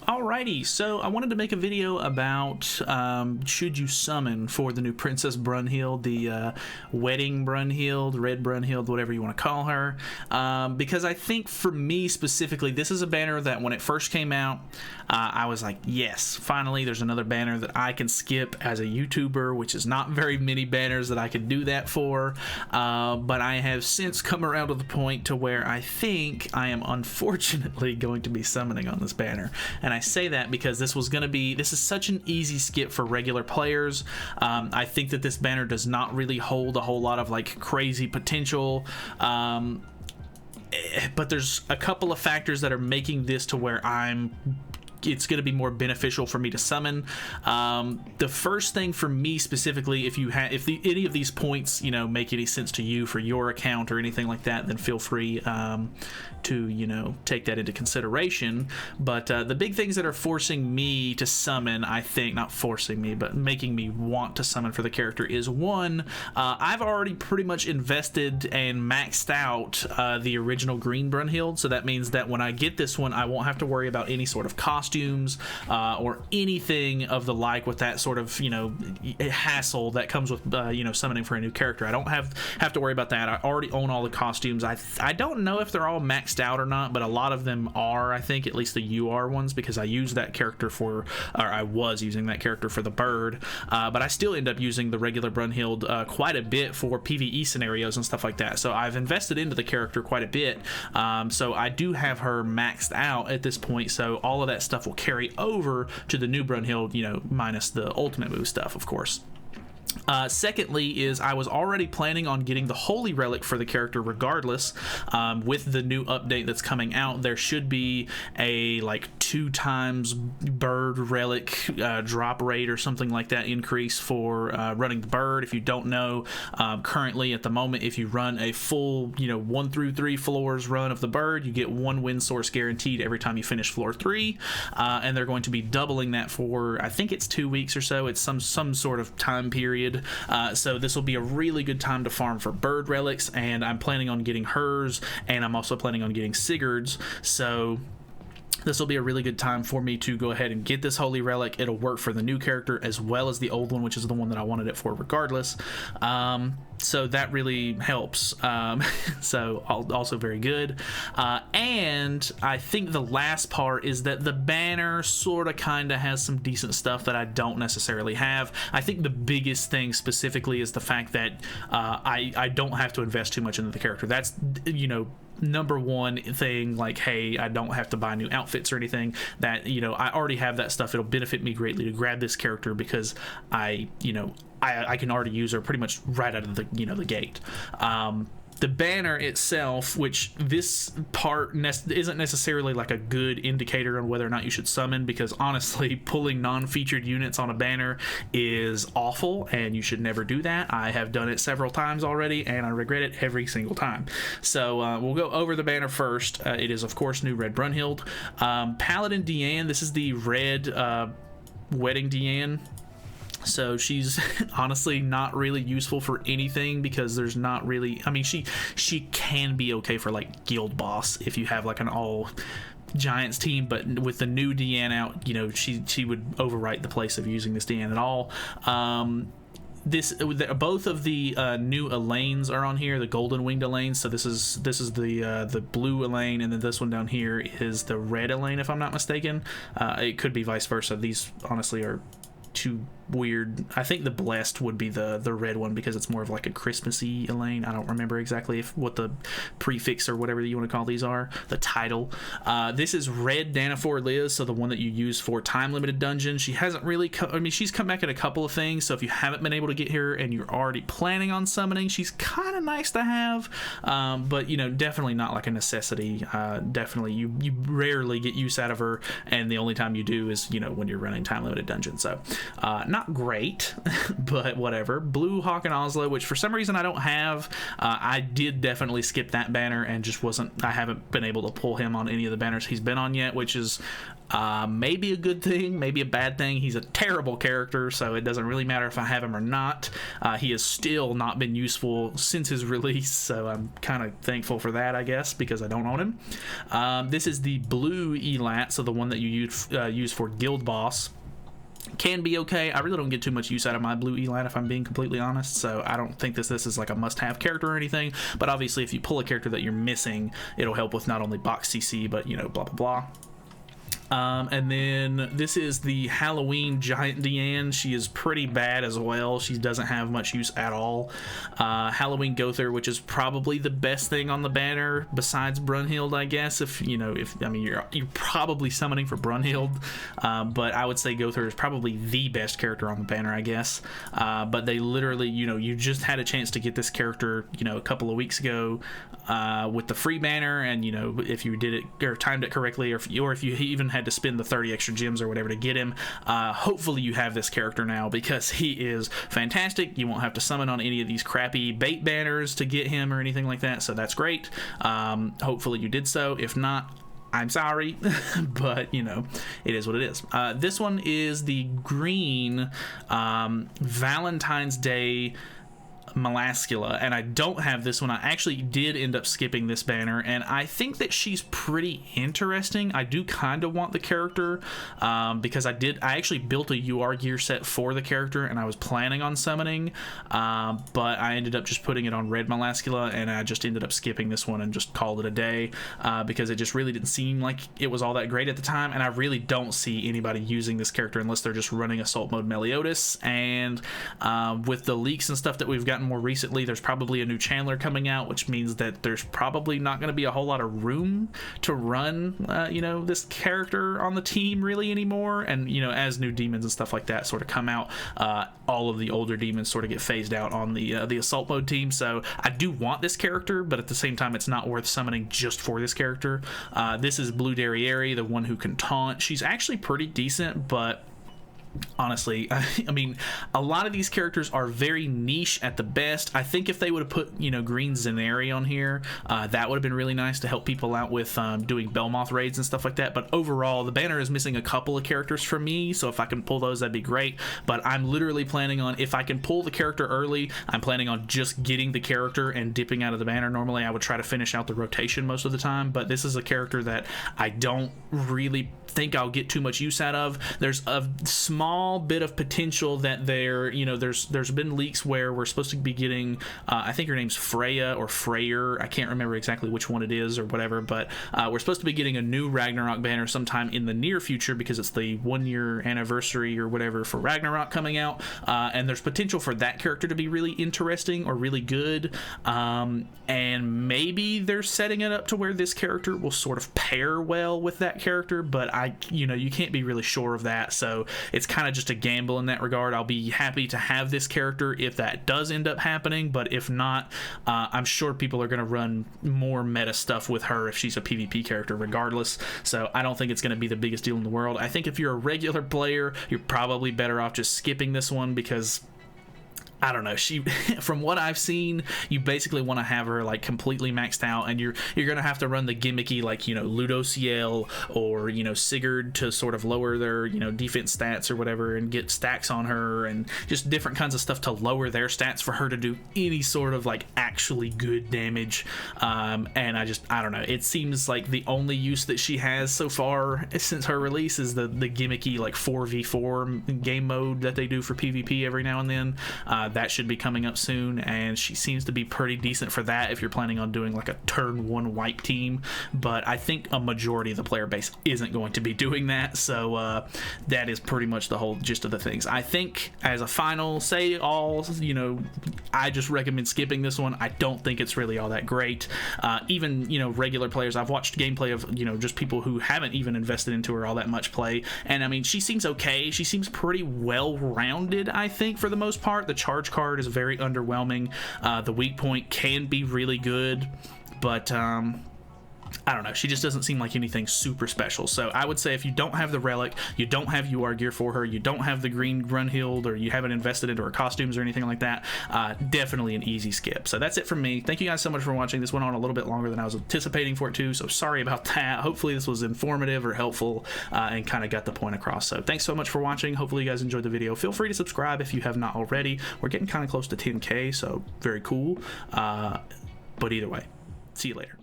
Alrighty, so I wanted to make a video about should you summon for the new Princess Brunhild, the wedding Brunhild, red Brunhild, whatever you want to call her, because I think for me specifically, this is a banner that when it first came out, I was like, yes, finally there's another banner that I can skip as a YouTuber, which is not very many banners that I could do that for, but I have since come around to the point to where I think I am unfortunately going to be summoning on this banner. And I say that because this is such an easy skip for regular players. I think that this banner does not really hold a whole lot of like crazy potential, but there's a couple of factors that are making this to where it's going to be more beneficial for me to summon. The first thing for me specifically, if any of these points make any sense to you for your account or anything like that, then feel free to take that into consideration. But the big things that are forcing me to summon, I think, not forcing me but making me want to summon for the character, is one, I've already pretty much invested and maxed out the original green Brunhild, so that means that when I get this one, I won't have to worry about any sort of costumes or anything of the like with that sort of hassle that comes with summoning for a new character. I don't have to worry about that. I already own all the costumes. I don't know if they're all maxed out or not, but a lot of them are, I think, at least the UR ones, because I use that character I was using that character for the bird, but I still end up using the regular Brunhild quite a bit for PvE scenarios and stuff like that. So I've invested into the character quite a bit, so I do have her maxed out at this point, so all of that stuff will carry over to the new Brunhild, minus the ultimate move stuff, of course. Secondly is I was already planning on getting the holy relic for the character regardless. With the new update that's coming out, there should be a 2x bird relic drop rate or something like that increase for running the bird. If you don't know, currently at the moment, if you run a full 1 through 3 floors run of the bird, you get 1 win source guaranteed every time you finish floor 3, and they're going to be doubling that for, I think it's 2 weeks or so. It's some sort of time period. So this will be a really good time to farm for bird relics, and I'm planning on getting hers, and I'm also planning on getting Sigurd's, so this will be a really good time for me to go ahead and get this holy relic. It'll work for the new character as well as the old one, which is the one that I wanted it for regardless. So that really helps. So also very good. And I think the last part is that the banner sort of kind of has some decent stuff that I don't necessarily have. I think the biggest thing specifically is the fact that I don't have to invest too much into the character. That's number one thing. Hey, I don't have to buy new outfits or anything. That I already have that stuff. It'll benefit me greatly to grab this character because I can already use her pretty much right out of the the gate. The banner itself, which this part isn't necessarily a good indicator on whether or not you should summon, because honestly, pulling non-featured units on a banner is awful, and you should never do that. I have done it several times already, and I regret it every single time. So we'll go over the banner first. It is, of course, new red Brunhild. Paladin Deanne, this is the red wedding Deanne. So she's honestly not really useful for anything, because there's not really, she can be okay for guild boss if you have an all giants team, but with the new Deanne out, she would overwrite the place of using this Deanne at all. Both of the new Elaines are on here, the golden winged Elaine. So this is the blue Elaine, and then this one down here is the red Elaine, if I'm not mistaken. It could be vice versa. These honestly are too weird. I think the blessed would be the red one, because it's more of a Christmassy Elaine. I don't remember exactly what the prefix or whatever you want to call these are, the title. This is red Danafor Liz, so the one that you use for time limited dungeons. She hasn't really she's come back in a couple of things, so if you haven't been able to get her and you're already planning on summoning, she's kind of nice to have, but definitely not a necessity. Definitely you rarely get use out of her, and the only time you do is when you're running time limited dungeons. So Not great, but whatever. Blue Hawk and Oslo, which for some reason I don't have. I did definitely skip that banner and just I haven't been able to pull him on any of the banners he's been on yet, which is maybe a good thing, maybe a bad thing. He's a terrible character, so it doesn't really matter if I have him or not. He has still not been useful since his release, so I'm kind of thankful for that, I guess, because I don't own him. This is the blue Elat, so the one that you use for Guild Boss. Can be okay. I really don't get too much use out of my blue Elat, if I'm being completely honest, so I don't think this is like a must-have character or anything, but obviously if you pull a character that you're missing, it'll help with not only box CC, but, you know, blah blah blah. And then this is the Halloween Giant Deanne. She is pretty bad as well. She doesn't have much use at all. Halloween Gother, which is probably the best thing on the banner besides Brunhild, I guess. I mean, you're probably summoning for Brunhild, but I would say Gother is probably the best character on the banner, I guess. But they literally, you just had a chance to get this character, a couple of weeks ago with the free banner, and if you did it or timed it correctly, or if you even had to spend the 30 extra gems or whatever to get him, hopefully you have this character now, because he is fantastic. You won't have to summon on any of these crappy bait banners to get him or anything like that, so that's great. Hopefully you did so. If not, I'm sorry, but it is what it is. This one is the green Valentine's Day Melascula, and I don't have this one. I actually did end up skipping this banner, and I think that she's pretty interesting. I do kind of want the character because I actually built a UR gear set for the character, and I was planning on summoning, but I ended up just putting it on red Melascula, and I just ended up skipping this one and just called it a day because it just really didn't seem like it was all that great at the time, and I really don't see anybody using this character unless they're just running Assault Mode Meliodas. And with the leaks and stuff that we've gotten more recently, there's probably a new Chandler coming out, which means that there's probably not going to be a whole lot of room to run this character on the team really anymore. And as new demons and stuff like that sort of come out, all of the older demons sort of get phased out on the assault mode team. So I do want this character, but at the same time it's not worth summoning just for this character. This is Blue Derriere, the one who can taunt. She's actually pretty decent, but honestly, I mean, a lot of these characters are very niche at the best. I think if they would have put, green Zenari on here, that would have been really nice to help people out with doing Belmoth raids and stuff like that. But overall, the banner is missing a couple of characters for me, so if I can pull those, that'd be great. But I'm literally planning on, if I can pull the character early, I'm planning on just getting the character and dipping out of the banner. Normally, I would try to finish out the rotation most of the time, but this is a character that I don't really think I'll get too much use out of. There's a small bit of potential that there's been leaks where we're supposed to be getting I think her name's Freya or Freyer, I can't remember exactly which one it is or whatever, but we're supposed to be getting a new Ragnarok banner sometime in the near future because it's the 1 year anniversary or whatever for Ragnarok coming out, and there's potential for that character to be really interesting or really good, and maybe they're setting it up to where this character will sort of pair well with that character, but you can't be really sure of that, so it's kind of just a gamble in that regard. I'll be happy to have this character if that does end up happening, but if not, I'm sure people are going to run more meta stuff with her if she's a PvP character regardless, so I don't think it's going to be the biggest deal in the world. I think if you're a regular player, you're probably better off just skipping this one because I don't know, she from what I've seen, you basically want to have her like completely maxed out, and you're gonna have to run the gimmicky like Ludociel or Sigurd to sort of lower their defense stats or whatever and get stacks on her and just different kinds of stuff to lower their stats for her to do any sort of like actually good damage. And I don't know, it seems like the only use that she has so far since her release is the gimmicky like 4v4 game mode that they do for PvP every now and then. That should be coming up soon, and she seems to be pretty decent for that if you're planning on doing like a turn 1 wipe team, but I think a majority of the player base isn't going to be doing that, so that is pretty much the whole gist of the things. I think as a final say all, I just recommend skipping this one. I don't think it's really all that great. Even regular players, I've watched gameplay of just people who haven't even invested into her all that much play, and I mean, she seems okay. She seems pretty well rounded, I think, for the most part. The charge card is very underwhelming. The weak point can be really good, but I don't know, she just doesn't seem like anything super special. So I would say if you don't have the relic, you don't have UR gear for her, you don't have the green Brunhild, or you haven't invested into her costumes or anything like that, definitely an easy skip. So that's it from me. Thank you guys so much for watching. This went on a little bit longer than I was anticipating for it to, so sorry about that. Hopefully this was informative or helpful and kind of got the point across. So thanks so much for watching. Hopefully you guys enjoyed the video. Feel free to subscribe if you have not already. We're getting kind of close to 10K, so very cool. But either way, see you later.